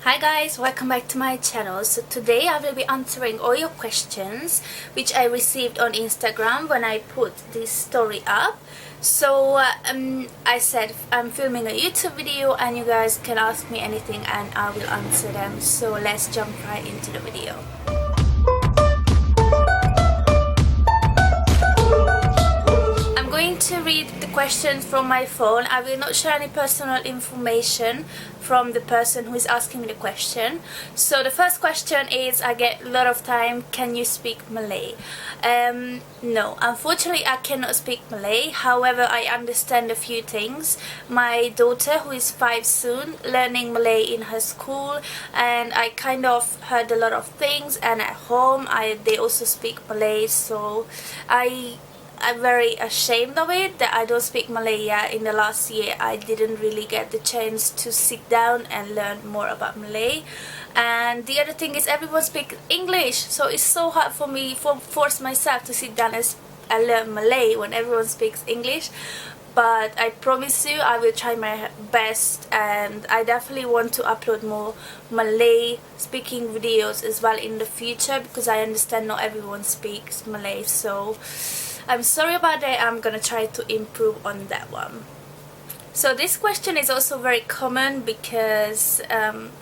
Hi guys, welcome back to my channel. So today I will be answering all your questions which I received on Instagram when I put this story up. So I said I'm filming a YouTube video and you guys can ask me anything and I will answer them. So let's jump right into the video. I'm going to read the questions from my phone. I will not share any personal information from the person who is asking me the question. So the first question is, I get a lot of time, can you speak Malay? No, unfortunately I cannot speak Malay. However, I understand a few things. My daughter, who is 5 soon, learning Malay in her school, and I kind of heard a lot of things, and at home they also speak Malay, so I'm very ashamed of it that I don't speak Malay yet. In the last year I didn't really get the chance to sit down and learn more about Malay. And the other thing is, everyone speaks English, so it's so hard for me to force myself to sit down and learn Malay when everyone speaks English. But I promise you I will try my best, and I definitely want to upload more Malay speaking videos as well in the future, because I understand not everyone speaks Malay, so I'm sorry about that. I'm gonna try to improve on that one. So this question is also very common because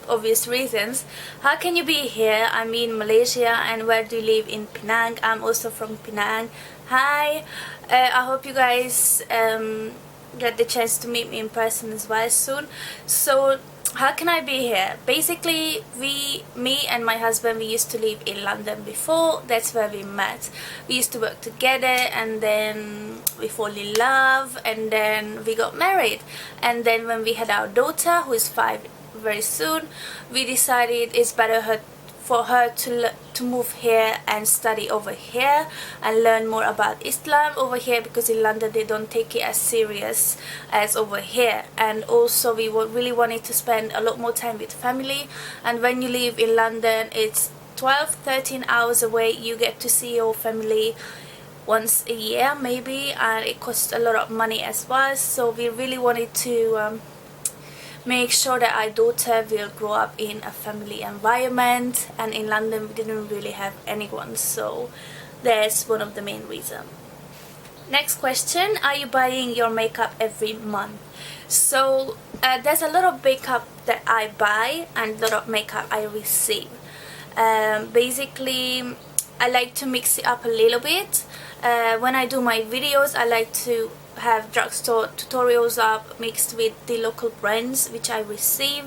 obvious reasons. How can you be here? I'm in Malaysia, and where do you live? In Penang. I'm also from Penang. Hi, I hope you guys get the chance to meet me in person as well soon. So how can I be here? Basically, me and my husband, we used to live in London before. That's where we met. We used to work together, and then we fall in love, and then we got married. And then when we had our daughter, who is 5 very soon, we decided it's better for her to move here and study over here and learn more about Islam over here, because in London they don't take it as serious as over here. And also we really wanted to spend a lot more time with family, and when you live in London it's 12-13 hours away. You get to see your family once a year maybe, and it costs a lot of money as well. So we really wanted to make sure that our daughter will grow up in a family environment, and in London we didn't really have anyone, so that's one of the main reasons. Next question, are you buying your makeup every month? So there's a lot of makeup that I buy and a lot of makeup I receive. Basically I like to mix it up a little bit. When I do my videos, I like to have drugstore tutorials up mixed with the local brands which I receive.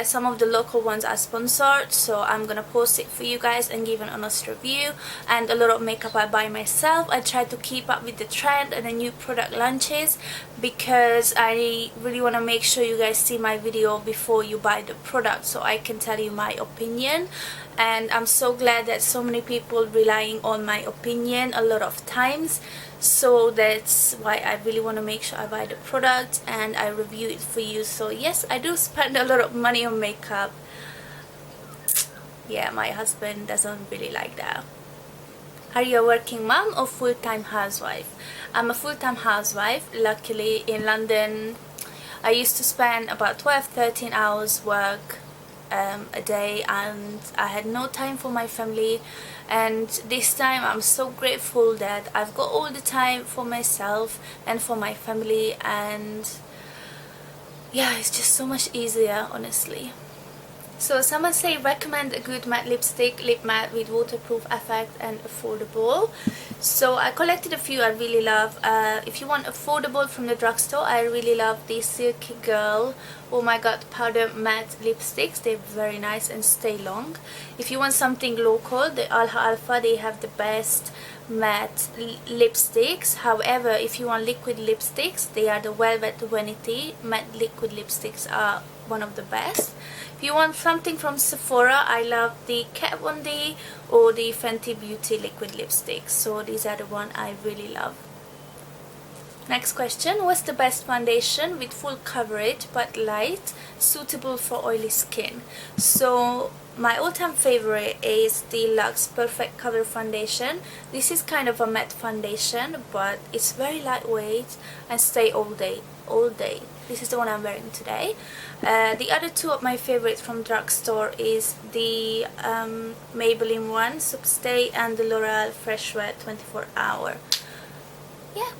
Some of the local ones are sponsored, so I'm gonna post it for you guys and give an honest review. And a lot of makeup I buy myself. I try to keep up with the trend and the new product launches, because I really want to make sure you guys see my video before you buy the product, so I can tell you my opinion. And I'm so glad that so many people relying on my opinion a lot of times. So that's why I really want to make sure I buy the product and I review it for you. So yes, I do spend a lot of money on makeup. Yeah, my husband doesn't really like that. Are you a working mom or full-time housewife? I'm a full-time housewife. Luckily in London I used to spend about 12-13 hours work a day, and I had no time for my family. And this time I'm so grateful that I've got all the time for myself and for my family, and yeah, it's just so much easier, honestly. So someone say, recommend a good matte lipstick, lip matte with waterproof effect and affordable. So I collected a few I really love. If you want affordable from the drugstore, I really love the Silky Girl, oh my god, powder matte lipsticks. They're very nice and stay long. If you want something local, the Alpha, they have the best matte lipsticks. However, if you want liquid lipsticks, they are the Velvet Vanity matte liquid lipsticks, are one of the best. If you want something from Sephora, I love the Kat Von D or the Fenty Beauty liquid lipsticks. So these are the one I really love. Next question, what's the best foundation with full coverage but light, suitable for oily skin? So my all-time favorite is the Luxe Perfect Cover Foundation. This is kind of a matte foundation, but it's very lightweight and stay all day. This is the one I'm wearing today. The other two of my favorites from drugstore is the Maybelline one, Substay, and the L'Oreal Fresh Wear 24 Hour. Yeah.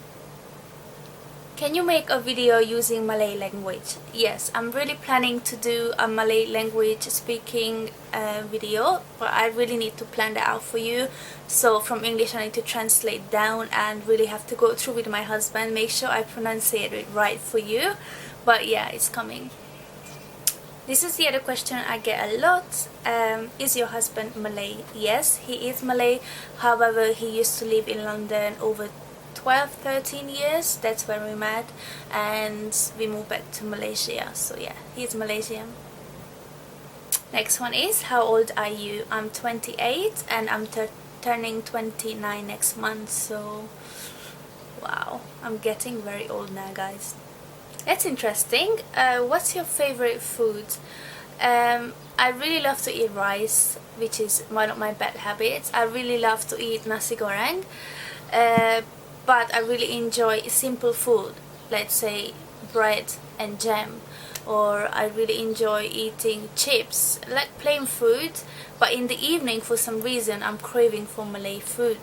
Can you make a video using Malay language? Yes, I'm really planning to do a Malay language speaking video, but I really need to plan that out for you. So from English I need to translate down and really have to go through with my husband, make sure I pronunciate it right for you. But yeah, it's coming. This is the other question I get a lot. Is your husband Malay? Yes, he is Malay. However, he used to live in London over 12-13 years. That's where we met, and we moved back to Malaysia. So yeah, he's Malaysian. Next one is, how old are you? I'm 28 and I'm turning 29 next month. So wow, I'm getting very old now, guys. That's interesting. What's your favorite food? I really love to eat rice, which is one of my bad habits. I really love to eat nasi goreng. But I really enjoy simple food, let's say bread and jam, or I really enjoy eating chips, like plain food. But in the evening, for some reason, I'm craving for Malay food.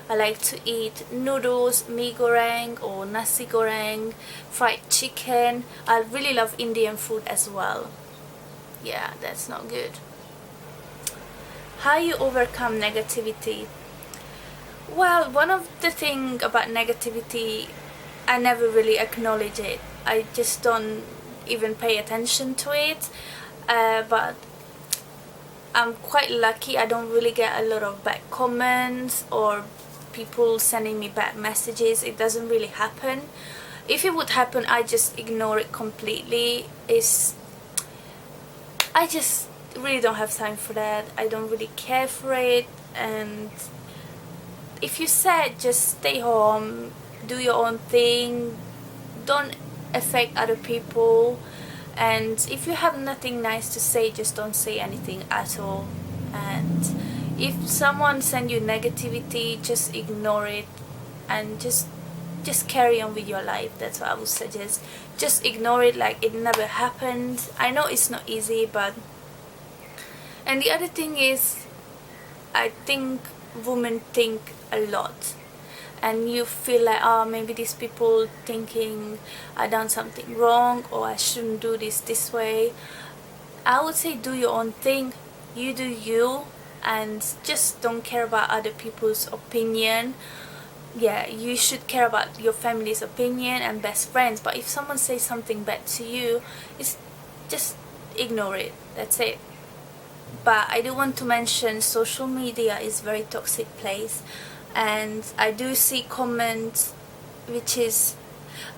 I like to eat noodles, mee goreng or nasi goreng, fried chicken. I really love Indian food as well. Yeah, that's not good. How you overcome negativity? Well, one of the things about negativity, I never really acknowledge it. I just don't even pay attention to it. But I'm quite lucky. I don't really get a lot of bad comments or people sending me bad messages. It doesn't really happen. If it would happen, I just ignore it completely. I just really don't have time for that. I don't really care for it. And if you said just stay home, do your own thing, don't affect other people, and if you have nothing nice to say, just don't say anything at all. And if someone send you negativity, just ignore it and just carry on with your life. That's what I would suggest. Just ignore it like it never happened. I know it's not easy, but and the other thing is, I think women think a lot, and you feel like, oh, maybe these people thinking I done something wrong or I shouldn't do this way. I would say do your own thing, you do you, and just don't care about other people's opinion. Yeah, you should care about your family's opinion and best friends, but if someone says something bad to you, it's just ignore it. That's it. But I do want to mention social media is a very toxic place, and I do see comments which is,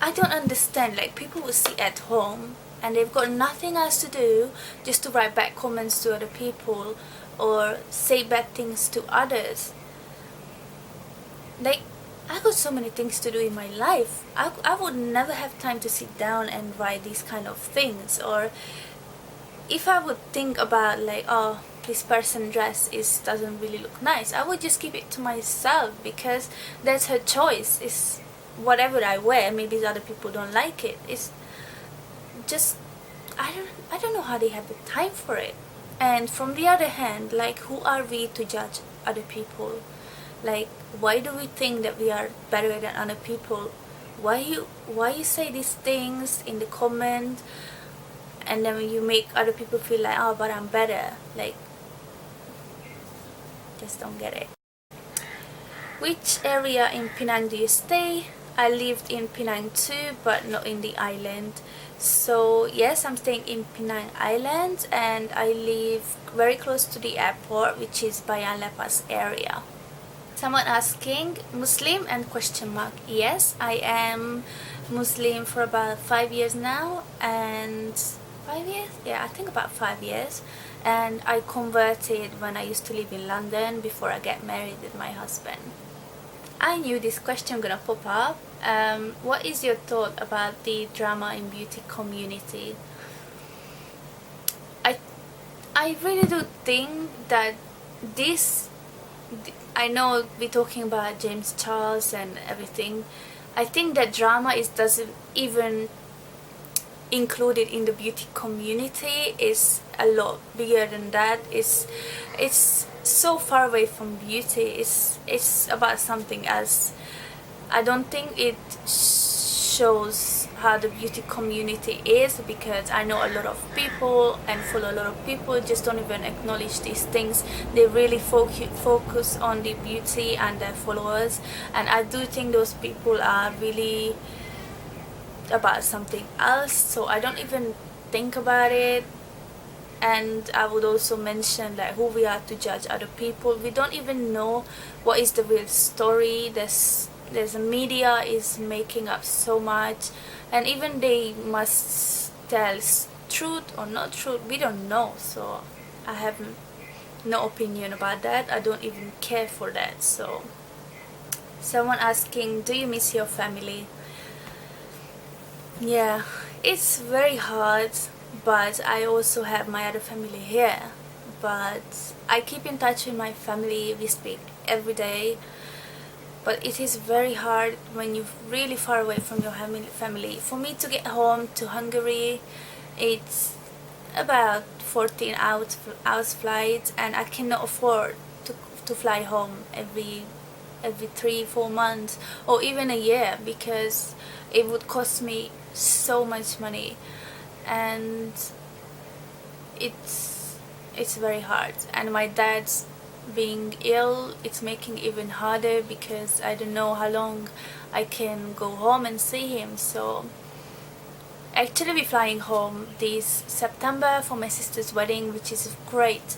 I don't understand, like people will sit at home and they've got nothing else to do just to write bad comments to other people or say bad things to others. Like, I got so many things to do in my life. I would never have time to sit down and write these kind of things. Or if I would think about like, oh, this person dress doesn't really look nice, I would just keep it to myself, because that's her choice. It's whatever I wear. Maybe other people don't like it. It's just, I don't know how they have the time for it. And from the other hand, like, who are we to judge other people? Like, why do we think that we are better than other people? Why you say these things in the comment, and then you make other people feel like, oh, but I'm better. Like, just don't get it. Which area in Penang do you stay? I lived in Penang too, but not in the island. So yes, I'm staying in Penang Island, and I live very close to the airport, which is Bayan Lepas area. Someone asking, Muslim and question mark. Yes, I am Muslim for about 5 years now, and 5 years? Yeah, I think about 5 years. And I converted when I used to live in London before I got married with my husband. I knew this question gonna pop up. What is your thought about the drama in beauty community? I really do think that I know we're talking about James Charles and everything. I think that drama doesn't even included in the beauty community is a lot bigger than that. It's so far away from beauty. It's about something else. I don't think it shows how the beauty community is, because I know a lot of people and follow a lot of people just don't even acknowledge these things. They really focus on the beauty and their followers, and I do think those people are really about something else, so I don't even think about it. And I would also mention that who we are to judge other people. We don't even know what is the real story. There's a media is making up so much, and even they must tell truth or not truth, we don't know. So I have no opinion about that. I don't even care for that. So someone asking, do you miss your family? Yeah, it's very hard, but I also have my other family here. But I keep in touch with my family. We speak every day. But it is very hard when you're really far away from your family. For me to get home to Hungary, it's about 14 hours flight, and I cannot afford to fly home every 3-4 months or even a year, because it would cost me so much money, and it's very hard. And my dad's being ill, it's making it even harder, because I don't know how long I can go home and see him. So actually we're flying home this September for my sister's wedding, which is great,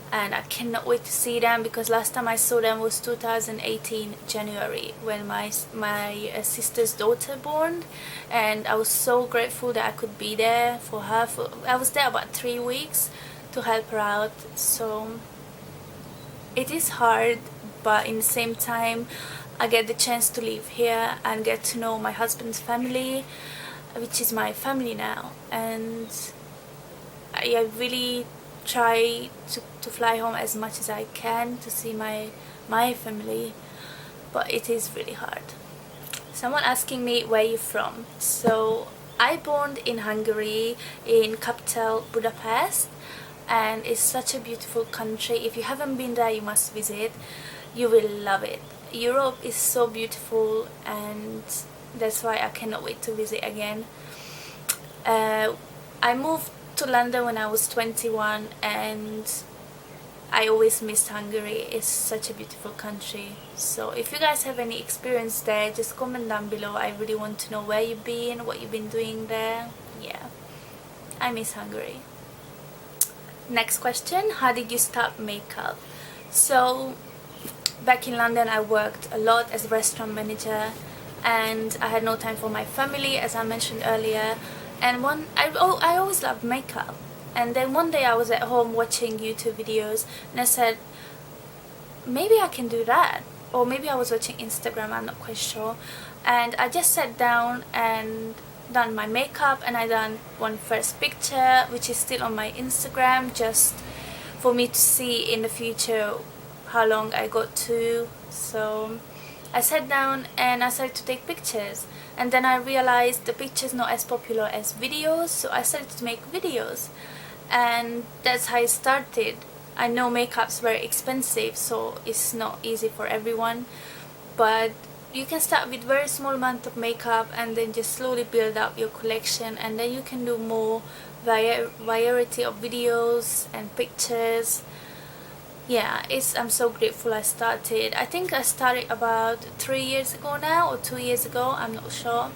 and I cannot wait to see them, because last time I saw them was 2018 January, when my sister's daughter born, and I was so grateful that I could be there for her. I was there about 3 weeks to help her out. So it is hard, but in the same time I get the chance to live here and get to know my husband's family, which is my family now, and I really try to fly home as much as I can to see my family, but it is really hard. Someone asking me where you from. So I born in Hungary, in capital Budapest, and it's such a beautiful country. If you haven't been there, you must visit. You will love it. Europe is so beautiful, and that's why I cannot wait to visit again. I moved to London when I was 21, and I always missed Hungary. It's such a beautiful country. So if you guys have any experience there, just comment down below. I really want to know where you've been, what you've been doing there. Yeah, I miss Hungary. Next question, how did you start makeup? So back in London I worked a lot as a restaurant manager, and I had no time for my family, as I mentioned earlier. And I always loved makeup, and then one day I was at home watching YouTube videos, and I said, maybe I can do that. Or maybe I was watching Instagram, I'm not quite sure. And I just sat down and done my makeup, and I done one first picture, which is still on my Instagram, just for me to see in the future how long I got to. So I sat down and I started to take pictures, and then I realized the pictures not as popular as videos, so I started to make videos, and that's how I started. I know makeup's very expensive, so it's not easy for everyone, but you can start with very small amount of makeup and then just slowly build up your collection, and then you can do more variety of videos and pictures. Yeah, I'm so grateful I started. I think I started about 3 years ago now, or 2 years ago, I'm not sure,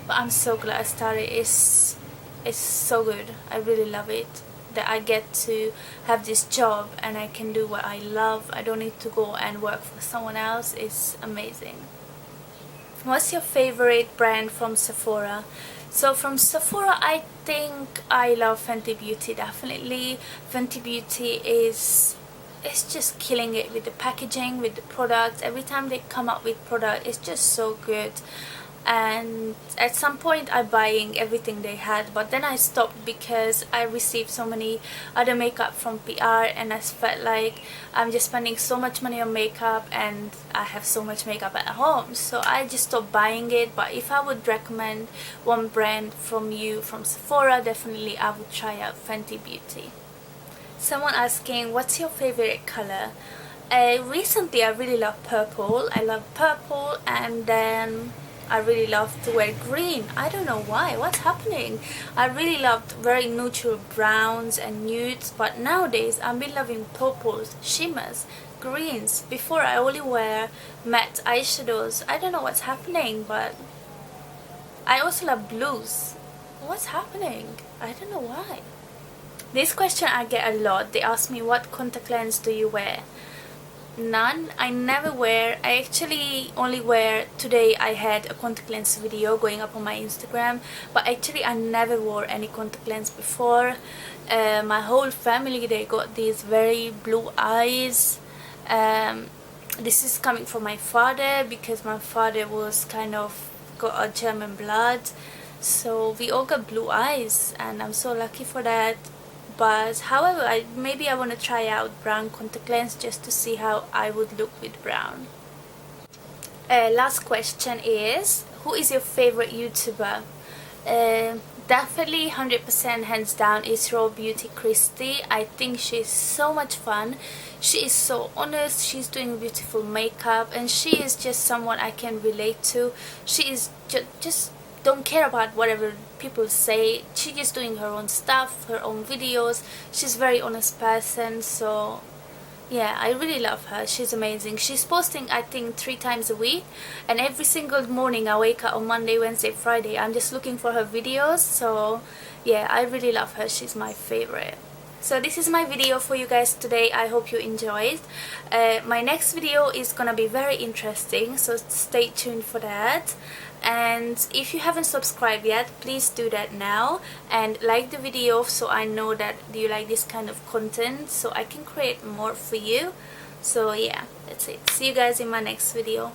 but I'm so glad I started. It's so good. I really love it that I get to have this job and I can do what I love. I don't need to go and work for someone else. It's amazing. What's your favorite brand from Sephora? So from Sephora, I think I love Fenty Beauty, definitely. Fenty Beauty is just killing it with the packaging, with the products. Every time they come up with product, it's just so good. and at some point I buying everything they had, but then I stopped because I received so many other makeup from PR, and I felt like I'm just spending so much money on makeup and I have so much makeup at home, so I just stopped buying it. But if I would recommend one brand from Sephora, definitely I would try out Fenty Beauty. Someone asking, what's your favorite color? Recently I really love purple. I love purple, and then I really love to wear green. I don't know why, what's happening. I really loved very neutral browns and nudes, but nowadays I've been loving purples, shimmers, greens. Before I only wear matte eyeshadows. I don't know what's happening, but I also love blues. What's happening? I don't know why. This question I get a lot. They ask me, what contact lens do you wear? None. I never wear. I actually only wear, today I had a contact lens video going up on my Instagram, but actually I never wore any contact lens before. My whole family, they got these very blue eyes. This is coming from my father, because my father was kind of got a German blood, so we all got blue eyes, and I'm so lucky for that. But however, maybe I want to try out brown contact lens just to see how I would look with brown. Last question is, who is your favorite YouTuber? Definitely 100% hands down is Raw Beauty Christy. I think she's so much fun. She is so honest, she's doing beautiful makeup, and she is just someone I can relate to. She is just don't care about whatever people say. She's just doing her own stuff, her own videos. She's a very honest person, so yeah, I really love her. She's amazing. She's posting, I think, 3 times a week, and every single morning I wake up on Monday, Wednesday, Friday, I'm just looking for her videos. So yeah, I really love her. She's my favorite. So this is my video for you guys today. I hope you enjoyed. My next video is gonna be very interesting, so stay tuned for that. And if you haven't subscribed yet, please do that now, and like the video so I know that you like this kind of content, so I can create more for you. So yeah, that's it. See you guys in my next video.